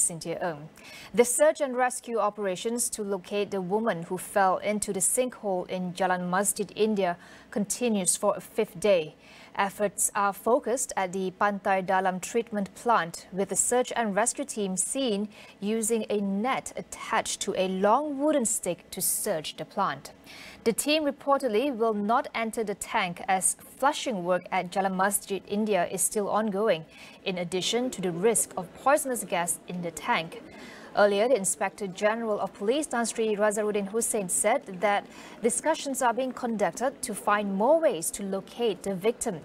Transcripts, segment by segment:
Cynthia Ng. The search and rescue operations to locate the woman who fell into the sinkhole in Jalan Masjid, India, continues for a fifth day. Efforts are focused at the Pantai Dalam treatment plant, with the search and rescue team seen using a net attached to a long wooden stick to search the plant. The team reportedly will not enter the tank as flushing work at Jalan Masjid, India is still ongoing, in addition to the risk of poisonous gas in the tank. Earlier, the Inspector General of Police, Tan Sri Muhydin Yassin, said that discussions are being conducted to find more ways to locate the victim.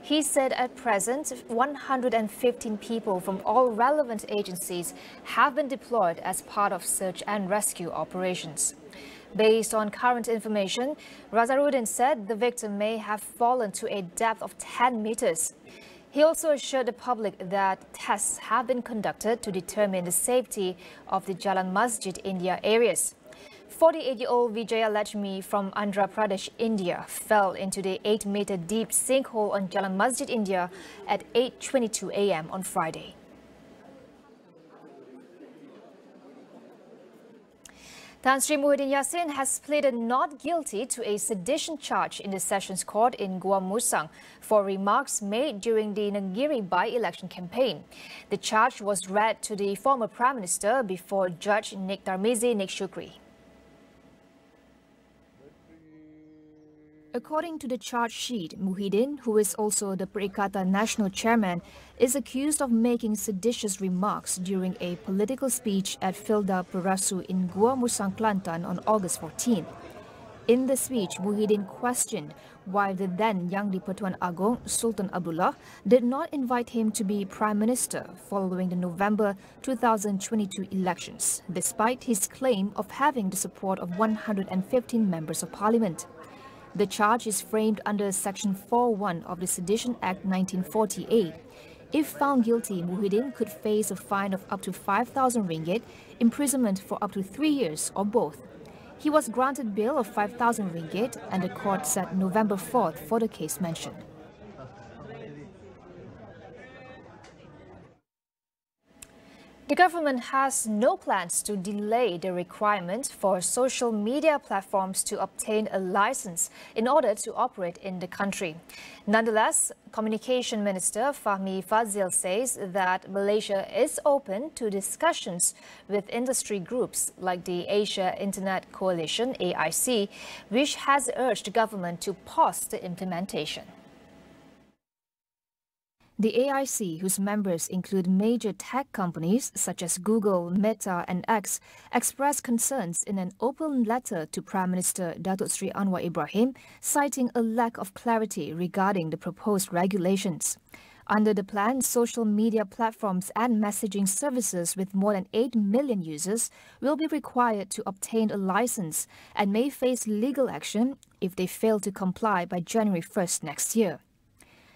He said at present, 115 people from all relevant agencies have been deployed as part of search and rescue operations. Based on current information, Razarudin said the victim may have fallen to a depth of 10 meters. He also assured the public that tests have been conducted to determine the safety of the Jalan Masjid, India areas. 48-year-old Vijaya Lakshmi from Andhra Pradesh, India, fell into the 8-meter deep sinkhole on Jalan Masjid, India at 8:22 a.m. on Friday. Tan Sri Muhydin Yassin has pleaded not guilty to a sedition charge in the Sessions Court in Gua Musang for remarks made during the Negeri by-election campaign. The charge was read to the former Prime Minister before Judge Nik Tarmizi Nik Shukri. According to the charge sheet, Muhydin, who is also the Perikatan National Chairman, is accused of making seditious remarks during a political speech at Filda Perasu in Gua Musang, Kelantan on August 14. In the speech, Muhydin questioned why the then Yang di-Pertuan Agong, Sultan Abdullah, did not invite him to be Prime Minister following the November 2022 elections, despite his claim of having the support of 115 members of parliament. The charge is framed under Section 4.1 of the Sedition Act 1948. If found guilty, Muhydin could face a fine of up to 5,000 ringgit, imprisonment for up to 3 years or both. He was granted bail of 5,000 ringgit and the court set November 4th for the case mentioned. The government has no plans to delay the requirement for social media platforms to obtain a license in order to operate in the country. Nonetheless, Communication Minister Fahmi Fadzil says that Malaysia is open to discussions with industry groups like the Asia Internet Coalition (AIC), which has urged the government to pause the implementation. The AIC, whose members include major tech companies such as Google, Meta and X, expressed concerns in an open letter to Prime Minister Datuk Sri Anwar Ibrahim, citing a lack of clarity regarding the proposed regulations. Under the plan, social media platforms and messaging services with more than 8 million users will be required to obtain a license and may face legal action if they fail to comply by January 1st next year.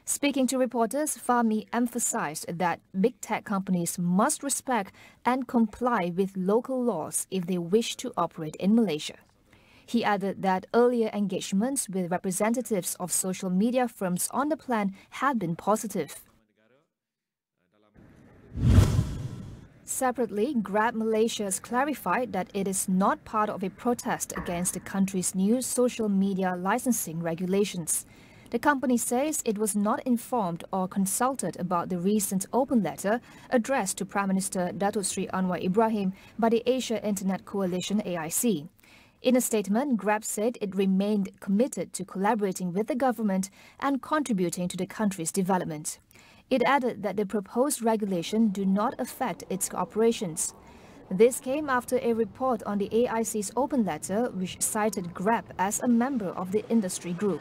Speaking to reporters, Fahmi emphasized that big tech companies must respect and comply with local laws if they wish to operate in Malaysia. He added that earlier engagements with representatives of social media firms on the plan had been positive. Separately, Grab Malaysia has clarified that it is not part of a protest against the country's new social media licensing regulations. The company says it was not informed or consulted about the recent open letter addressed to Prime Minister Datuk Sri Anwar Ibrahim by the Asia Internet Coalition (AIC). In a statement, Grab said it remained committed to collaborating with the government and contributing to the country's development. It added that the proposed regulation do not affect its operations. This came after a report on the AIC's open letter, which cited Grab as a member of the industry group.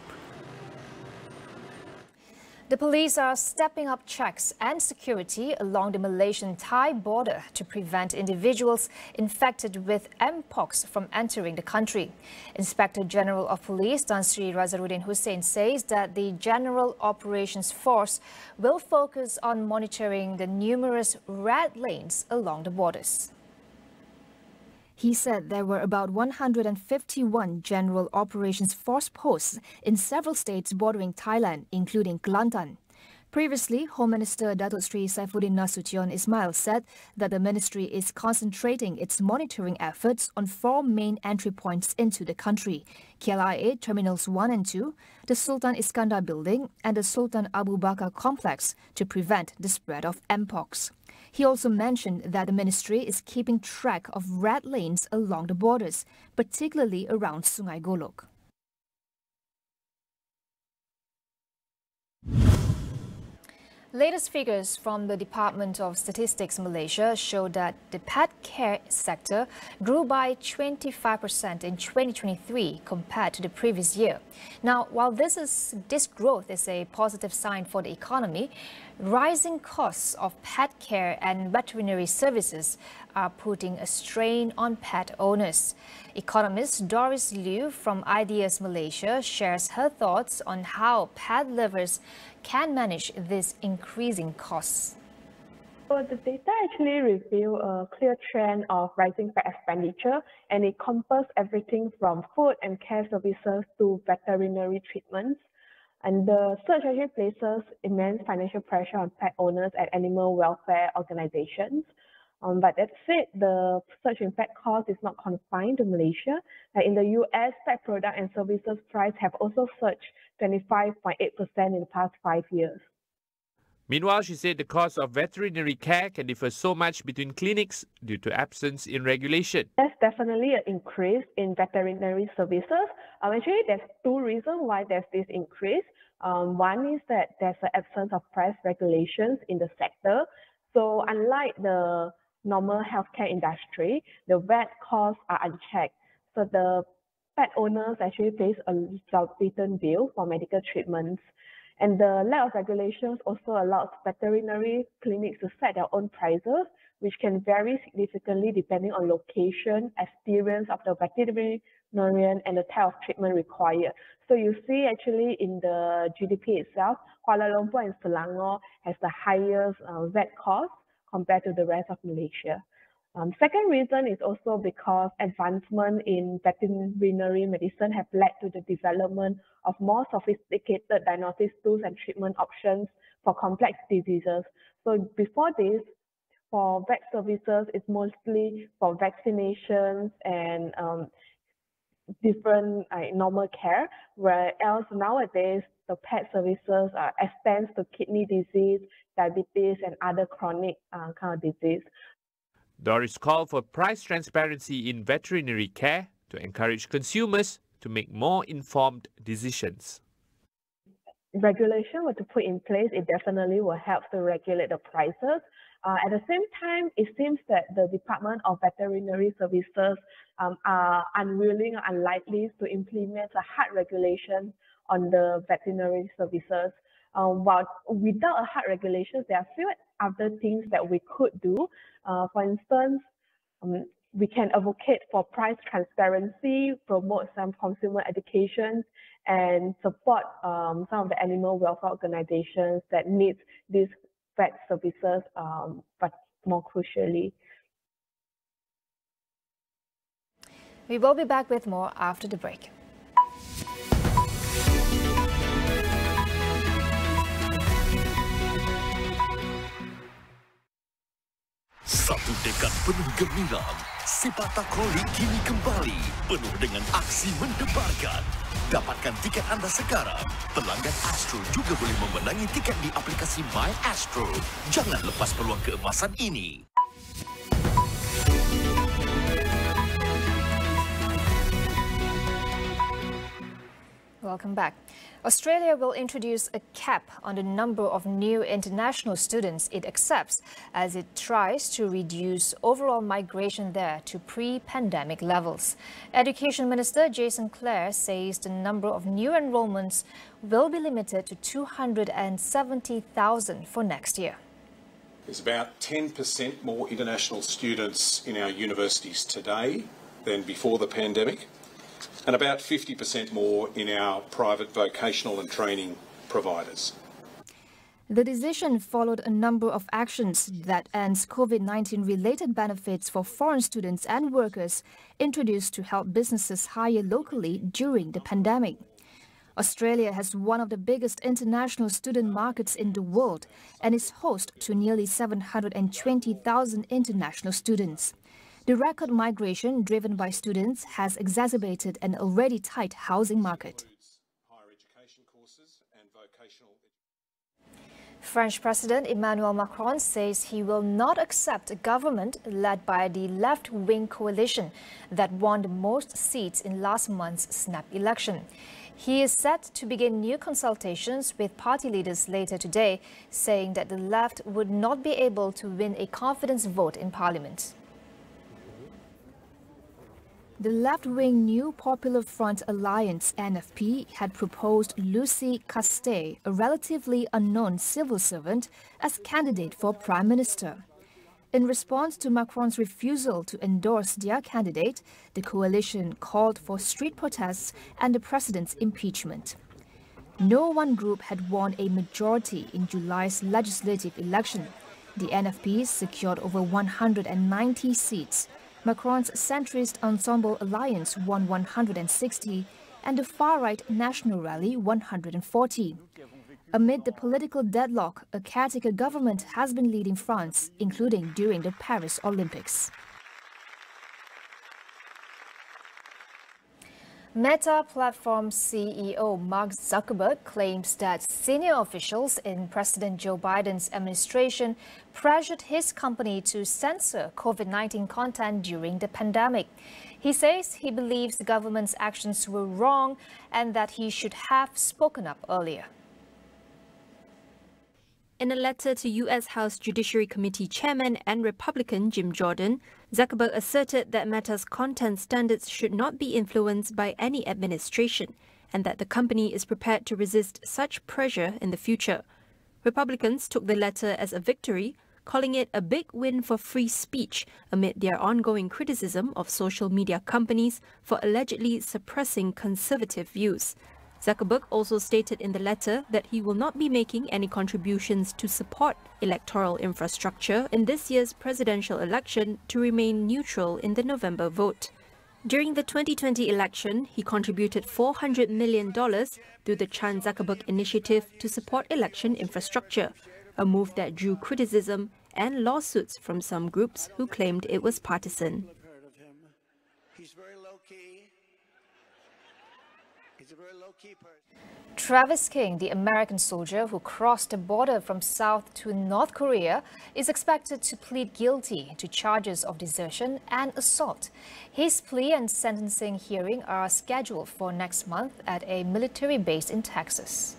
The police are stepping up checks and security along the Malaysian Thai border to prevent individuals infected with Mpox from entering the country. Inspector General of Police Tan Sri Muhydin Yassin says that the General Operations Force will focus on monitoring the numerous red lanes along the borders. He said there were about 151 General Operations Force posts in several states bordering Thailand, including Kelantan. Previously, Home Minister Datuk Sri Saifuddin Nasution Ismail said that the ministry is concentrating its monitoring efforts on 4 main entry points into the country: KLIA Terminals 1 and 2, the Sultan Iskandar Building and the Sultan Abu Bakar Complex to prevent the spread of Mpox. He also mentioned that the ministry is keeping track of red lanes along the borders, particularly around Sungai Golok. Latest figures from the Department of Statistics Malaysia show that the pet care sector grew by 25% in 2023 compared to the previous year. Now, while this growth is a positive sign for the economy, rising costs of pet care and veterinary services are putting a strain on pet owners. Economist Doris Liu from Ideas Malaysia shares her thoughts on how pet lovers can manage these increasing costs. So the data actually reveal a clear trend of rising pet expenditure, and it encompasses everything from food and care services to veterinary treatments. And the surge actually places immense financial pressure on pet owners and animal welfare organizations. But that said, the surge in pet costs is not confined to Malaysia. In the US, pet product and services price have also surged 25.8% in the past 5 years. Meanwhile, she said the cost of veterinary care can differ so much between clinics due to absence in regulation. There's definitely an increase in veterinary services. Actually, there's 2 reasons why there's this increase. One is that there's an absence of price regulations in the sector. So unlike the normal healthcare industry, the vet costs are unchecked. So the pet owners actually face a exorbitant bill for medical treatments. And the lack of regulations also allows veterinary clinics to set their own prices, which can vary significantly depending on location, experience of the veterinarian, and the type of treatment required. So you see actually in the GDP itself, Kuala Lumpur and Selangor has the highest vet costs compared to the rest of Malaysia. Second reason is also because advancement in veterinary medicine have led to the development of more sophisticated diagnosis tools and treatment options for complex diseases. So before this, for vet services, it's mostly for vaccinations and different normal care, whereas nowadays the pet services extends to kidney disease, diabetes, and other chronic kind of disease. Doris called for price transparency in veterinary care to encourage consumers to make more informed decisions. Regulation were to put in place, it definitely will help to regulate the prices. At the same time, it seems that the Department of Veterinary Services are unwilling or unlikely to implement a hard regulation on the veterinary services. While without a hard regulation, there are few other things that we could do. For instance, we can advocate for price transparency, promote some consumer education, and support some of the animal welfare organizations that need these vet services, but more crucially. We will be back with more after the break. Satu dekad penuh gemilang, sepak takraw kini kembali penuh dengan aksi mendebarkan. Dapatkan tiket anda sekarang. Pelanggan Astro juga boleh memenangi tiket di aplikasi My Astro. Jangan lepas peluang keemasan ini. Welcome back. Australia will introduce a cap on the number of new international students it accepts as it tries to reduce overall migration there to pre-pandemic levels. Education Minister Jason Clare says the number of new enrolments will be limited to 270,000 for next year. There's about 10% more international students in our universities today than before the pandemic, and about 50% more in our private vocational and training providers. The decision followed a number of actions that ends COVID-19 related benefits for foreign students and workers introduced to help businesses hire locally during the pandemic. Australia has one of the biggest international student markets in the world and is host to nearly 720,000 international students. The record migration driven by students has exacerbated an already tight housing market. French President Emmanuel Macron says he will not accept a government led by the left-wing coalition that won the most seats in last month's snap election. He is set to begin new consultations with party leaders later today, saying that the left would not be able to win a confidence vote in parliament. The left-wing New Popular Front Alliance (NFP) had proposed Lucie Castet, a relatively unknown civil servant, as candidate for Prime Minister. In response to Macron's refusal to endorse their candidate, the coalition called for street protests and the president's impeachment. No one group had won a majority in July's legislative election. The NFP secured over 190 seats. Macron's centrist Ensemble Alliance won 160 and the far-right National Rally 140. Amid the political deadlock, a caretaker government has been leading France, including during the Paris Olympics. Meta platform CEO Mark Zuckerberg claims that senior officials in President Joe Biden's administration pressured his company to censor COVID-19 content during the pandemic. He says he believes the government's actions were wrong and that he should have spoken up earlier. In a letter to U.S. House Judiciary Committee Chairman and Republican Jim Jordan, Zuckerberg asserted that Meta's content standards should not be influenced by any administration and that the company is prepared to resist such pressure in the future. Republicans took the letter as a victory, calling it a big win for free speech amid their ongoing criticism of social media companies for allegedly suppressing conservative views. Zuckerberg also stated in the letter that he will not be making any contributions to support electoral infrastructure in this year's presidential election to remain neutral in the November vote. During the 2020 election, he contributed $400 million through the Chan-Zuckerberg Initiative to support election infrastructure, a move that drew criticism and lawsuits from some groups who claimed it was partisan. Travis King, the American soldier who crossed the border from South to North Korea, is expected to plead guilty to charges of desertion and assault. His plea and sentencing hearing are scheduled for next month at a military base in Texas.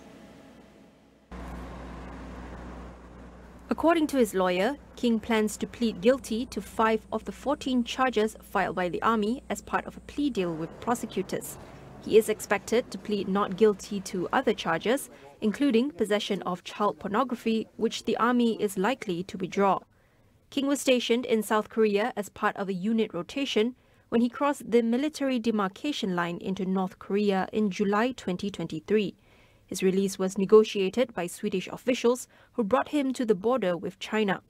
According to his lawyer, King plans to plead guilty to 5 of the 14 charges filed by the Army as part of a plea deal with prosecutors. He is expected to plead not guilty to other charges, including possession of child pornography, which the Army is likely to withdraw. King was stationed in South Korea as part of a unit rotation when he crossed the military demarcation line into North Korea in July 2023. His release was negotiated by Swedish officials who brought him to the border with China.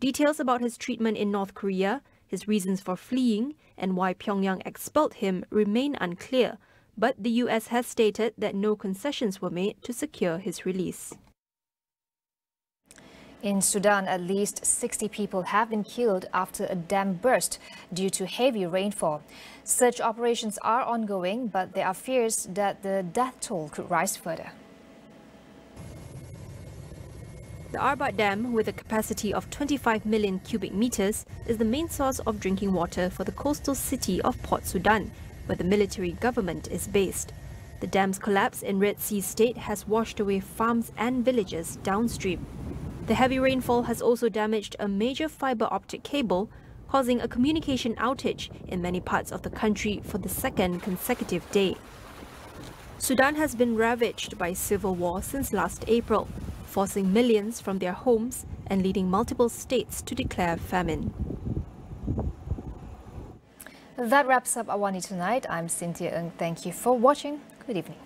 Details about his treatment in North Korea, his reasons for fleeing, and why Pyongyang expelled him remain unclear, but the US has stated that no concessions were made to secure his release. In Sudan, at least 60 people have been killed after a dam burst due to heavy rainfall. Search operations are ongoing, but there are fears that the death toll could rise further. The Arbat Dam, with a capacity of 25 million cubic meters, is the main source of drinking water for the coastal city of Port Sudan, where the military government is based. The dam's collapse in Red Sea State has washed away farms and villages downstream. The heavy rainfall has also damaged a major fiber optic cable, causing a communication outage in many parts of the country for the second consecutive day. Sudan has been ravaged by civil war since last April, forcing millions from their homes and leading multiple states to declare famine. That wraps up AWANI Tonight. I'm Cynthia Ng. Thank you for watching. Good evening.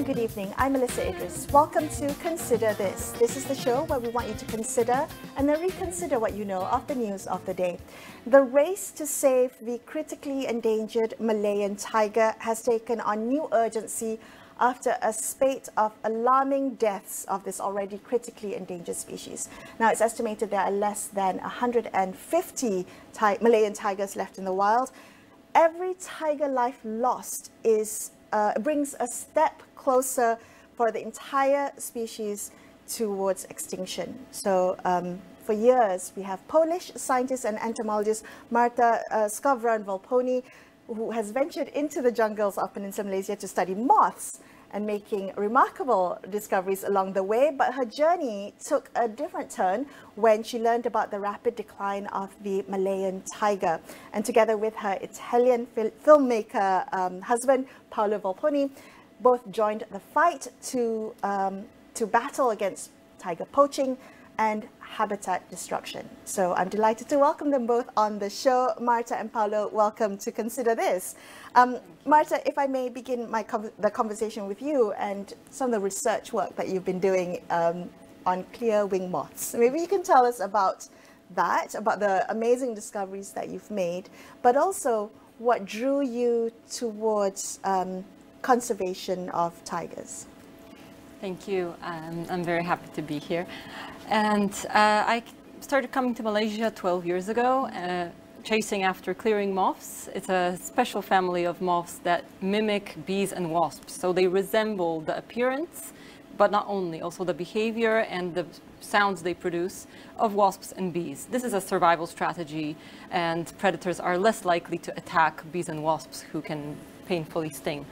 and good evening. I'm Melissa Idris. Welcome to Consider This. This is the show where we want you to consider and then reconsider what you know of the news of the day. The race to save the critically endangered Malayan tiger has taken on new urgency after a spate of alarming deaths of this already critically endangered species. Now, it's estimated there are less than 150 Malayan tigers left in the wild. Every tiger life lost brings a step closer for the entire species towards extinction. So for years, we have Polish scientist and entomologist Marta Skowron-Volponi, who has ventured into the jungles of Peninsular Malaysia to study moths and making remarkable discoveries along the way. But her journey took a different turn when she learned about the rapid decline of the Malayan tiger. And together with her Italian filmmaker husband, Paolo Volponi, both joined the fight to battle against tiger poaching and habitat destruction. So I'm delighted to welcome them both on the show. Marta and Paolo, welcome to Consider This. Marta, if I may begin the conversation with you and some of the research work that you've been doing on clear-wing moths. Maybe you can tell us about that, about the amazing discoveries that you've made, but also what drew you towards conservation of tigers. Thank you. I'm very happy to be here. And I started coming to Malaysia 12 years ago, chasing after clearing moths. It's a special family of moths that mimic bees and wasps. So they resemble the appearance, but not only, also the behavior and the sounds they produce of wasps and bees. This is a survival strategy, and predators are less likely to attack bees and wasps who can painfully sting.